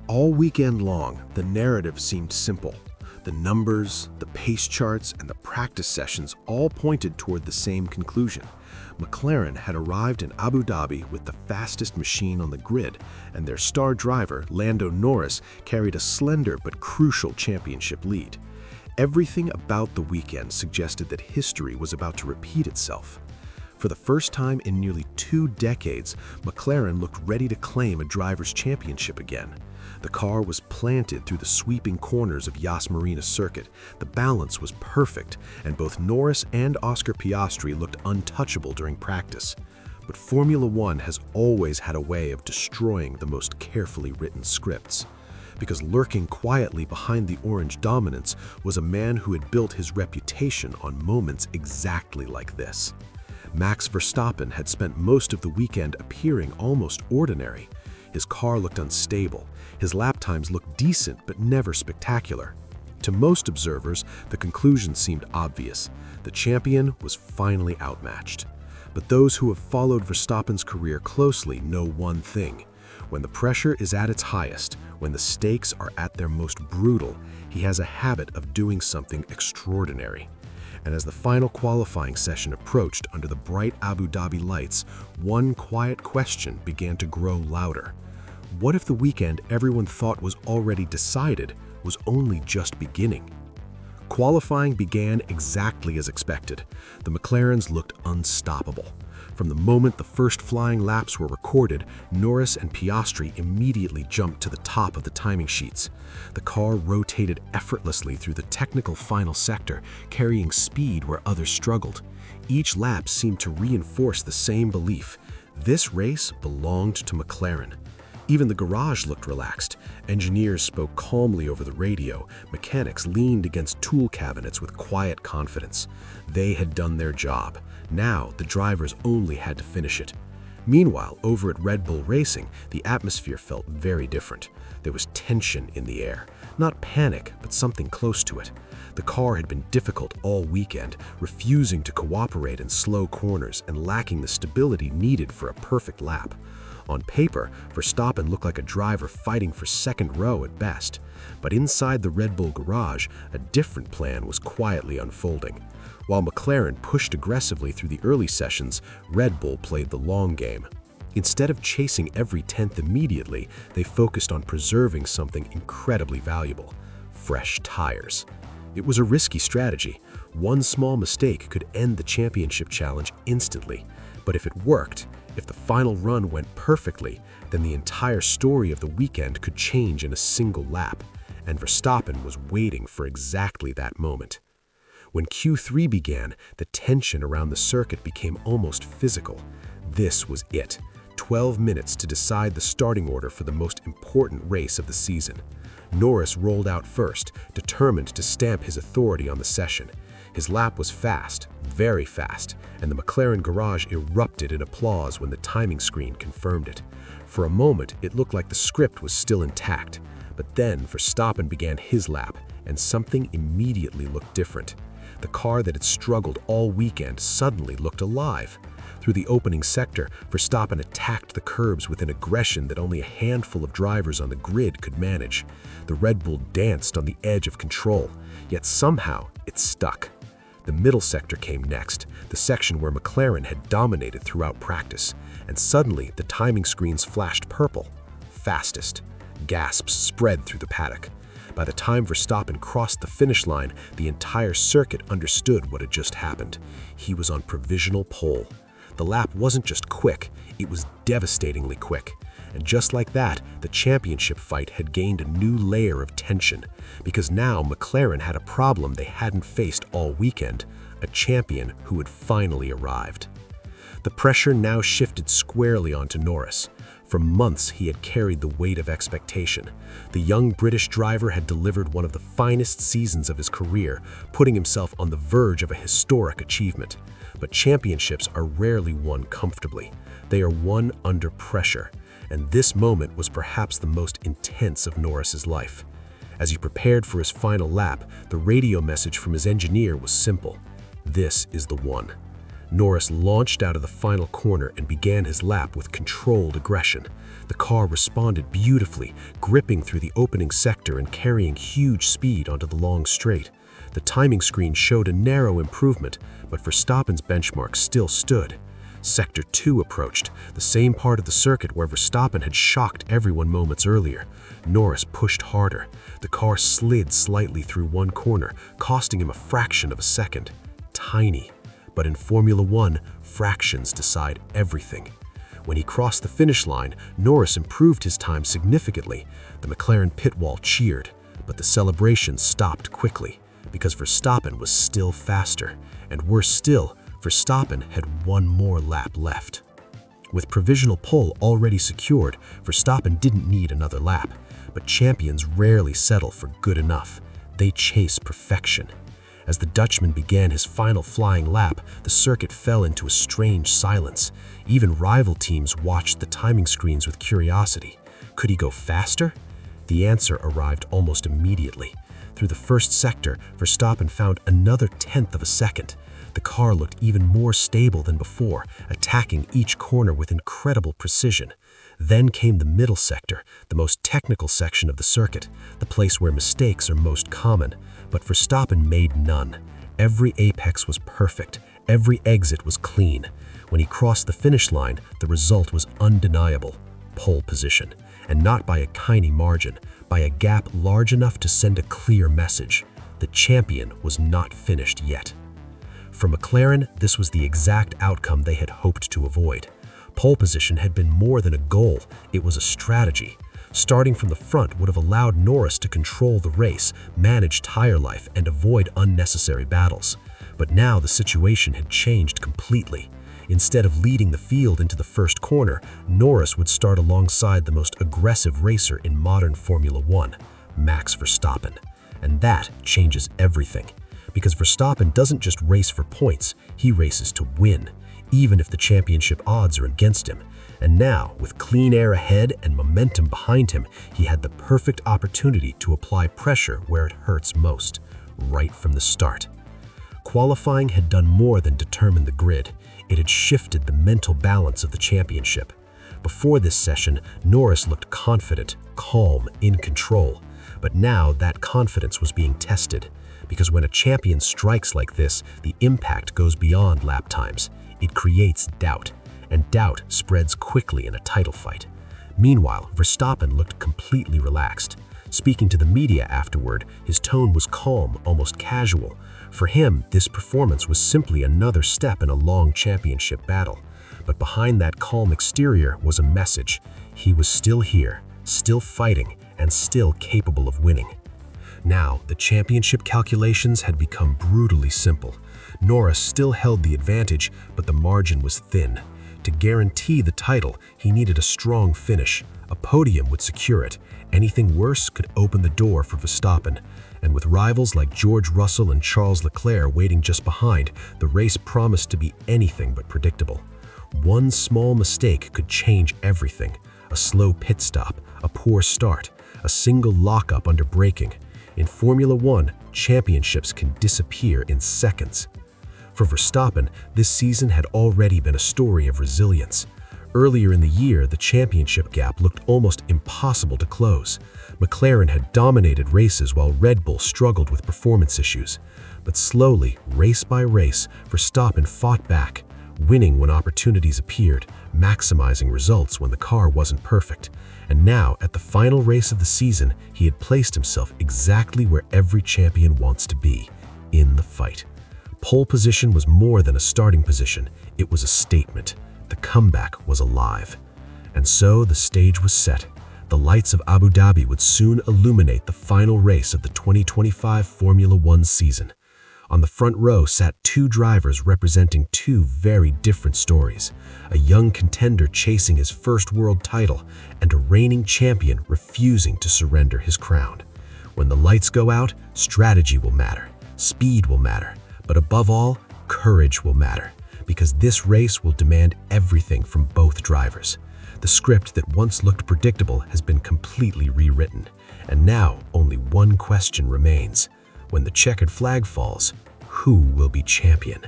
All weekend long, the narrative seemed simple. The numbers, the pace charts, and the practice sessions all pointed toward the same conclusion. McLaren had arrived in Abu Dhabi with the fastest machine on the grid, and their star driver, Lando Norris, carried a slender but crucial championship lead. Everything about the weekend suggested that history was about to repeat itself. For the first time in nearly 2 decades, McLaren looked ready to claim a driver's championship again. The car was planted through the sweeping corners of Yas Marina circuit. The balance was perfect, and both Norris and Oscar Piastri looked untouchable during practice. But Formula One has always had a way of destroying the most carefully written scripts. Because lurking quietly behind the orange dominance was a man who had built his reputation on moments exactly like this. Max Verstappen had spent most of the weekend appearing almost ordinary. His car looked unstable. His lap times looked decent but never spectacular. To most observers, the conclusion seemed obvious. The champion was finally outmatched. But those who have followed Verstappen's career closely know one thing. When the pressure is at its highest, when the stakes are at their most brutal, he has a habit of doing something extraordinary. And as the final qualifying session approached under the bright Abu Dhabi lights, one quiet question began to grow louder. What if the weekend everyone thought was already decided was only just beginning? Qualifying began exactly as expected. The McLarens looked unstoppable. From the moment the first flying laps were recorded, Norris and Piastri immediately jumped to the top of the timing sheets. The car rotated effortlessly through the technical final sector, carrying speed where others struggled. Each lap seemed to reinforce the same belief: this race belonged to McLaren. Even the garage looked relaxed. Engineers spoke calmly over the radio. Mechanics leaned against tool cabinets with quiet confidence. They had done their job. Now, the drivers only had to finish it. Meanwhile, over at Red Bull Racing, the atmosphere felt very different. There was tension in the air. Not panic, but something close to it. The car had been difficult all weekend, refusing to cooperate in slow corners and lacking the stability needed for a perfect lap. On paper, Verstappen looked like a driver fighting for second row at best. But inside the Red Bull garage, a different plan was quietly unfolding. While McLaren pushed aggressively through the early sessions, Red Bull played the long game. Instead of chasing every tenth immediately, they focused on preserving something incredibly valuable: fresh tires. It was a risky strategy. One small mistake could end the championship challenge instantly. But if it worked, if the final run went perfectly, then the entire story of the weekend could change in a single lap. And Verstappen was waiting for exactly that moment. When Q3 began, the tension around the circuit became almost physical. This was it: 12 minutes to decide the starting order for the most important race of the season. Norris rolled out first, determined to stamp his authority on the session. His lap was fast, very fast, and the McLaren garage erupted in applause when the timing screen confirmed it. For a moment, it looked like the script was still intact. But then Verstappen began his lap, and something immediately looked different. The car that had struggled all weekend suddenly looked alive. Through the opening sector, Verstappen attacked the curbs with an aggression that only a handful of drivers on the grid could manage. The Red Bull danced on the edge of control, yet somehow it stuck. The middle sector came next, the section where McLaren had dominated throughout practice, and suddenly the timing screens flashed purple. Fastest. Gasps spread through the paddock. By the time Verstappen crossed the finish line, the entire circuit understood what had just happened. He was on provisional pole. The lap wasn't just quick, it was devastatingly quick. And just like that, the championship fight had gained a new layer of tension, because now McLaren had a problem they hadn't faced all weekend: a champion who had finally arrived. The pressure now shifted squarely onto Norris. For months, he had carried the weight of expectation. The young British driver had delivered one of the finest seasons of his career, putting himself on the verge of a historic achievement. But championships are rarely won comfortably. They are won under pressure. And this moment was perhaps the most intense of Norris's life. As he prepared for his final lap, the radio message from his engineer was simple: "This is the one." Norris launched out of the final corner and began his lap with controlled aggression. The car responded beautifully, gripping through the opening sector and carrying huge speed onto the long straight. The timing screen showed a narrow improvement, but Verstappen's benchmark still stood. Sector 2 approached, the same part of the circuit where Verstappen had shocked everyone moments earlier. Norris pushed harder. The car slid slightly through one corner, costing him a fraction of a second. Tiny. But in Formula One, fractions decide everything. When he crossed the finish line, Norris improved his time significantly. The McLaren pit wall cheered, but the celebration stopped quickly because Verstappen was still faster, and worse still, Verstappen had one more lap left. With provisional pole already secured, Verstappen didn't need another lap, but champions rarely settle for good enough. They chase perfection. As the Dutchman began his final flying lap, the circuit fell into a strange silence. Even rival teams watched the timing screens with curiosity. Could he go faster? The answer arrived almost immediately. Through the first sector, Verstappen found another tenth of a second. The car looked even more stable than before, attacking each corner with incredible precision. Then came the middle sector, the most technical section of the circuit, the place where mistakes are most common. But Verstappen made none. Every apex was perfect. Every exit was clean. When he crossed the finish line, the result was undeniable. Pole position. And not by a tiny margin, by a gap large enough to send a clear message. The champion was not finished yet. For McLaren, this was the exact outcome they had hoped to avoid. Pole position had been more than a goal, it was a strategy. Starting from the front would have allowed Norris to control the race, manage tire life, and avoid unnecessary battles. But now the situation had changed completely. Instead of leading the field into the first corner, Norris would start alongside the most aggressive racer in modern Formula One, Max Verstappen. And that changes everything. Because Verstappen doesn't just race for points, he races to win, even if the championship odds are against him. And now, with clean air ahead and momentum behind him, he had the perfect opportunity to apply pressure where it hurts most, right from the start. Qualifying had done more than determine the grid. It had shifted the mental balance of the championship. Before this session, Norris looked confident, calm, in control. But now that confidence was being tested. Because when a champion strikes like this, the impact goes beyond lap times. It creates doubt. And doubt spreads quickly in a title fight. Meanwhile, Verstappen looked completely relaxed. Speaking to the media afterward, his tone was calm, almost casual. For him, this performance was simply another step in a long championship battle. But behind that calm exterior was a message. He was still here, still fighting, and still capable of winning. Now, the championship calculations had become brutally simple. Norris still held the advantage, but the margin was thin. To guarantee the title, he needed a strong finish. A podium would secure it. Anything worse could open the door for Verstappen. And with rivals like George Russell and Charles Leclerc waiting just behind, the race promised to be anything but predictable. One small mistake could change everything. A slow pit stop, a poor start, a single lockup under braking. In Formula One, championships can disappear in seconds. For Verstappen, this season had already been a story of resilience. Earlier in the year, the championship gap looked almost impossible to close. McLaren had dominated races while Red Bull struggled with performance issues. But slowly, race by race, Verstappen fought back, winning when opportunities appeared, maximizing results when the car wasn't perfect. And now, at the final race of the season, he had placed himself exactly where every champion wants to be, in the fight. Pole position was more than a starting position, it was a statement. The comeback was alive. And so the stage was set. The lights of Abu Dhabi would soon illuminate the final race of the 2025 Formula One season. On the front row sat two drivers representing two very different stories. A young contender chasing his first world title, and a reigning champion refusing to surrender his crown. When the lights go out, strategy will matter, speed will matter, but above all, courage will matter, because this race will demand everything from both drivers. The script that once looked predictable has been completely rewritten, and now only one question remains. When the checkered flag falls, who will be champion?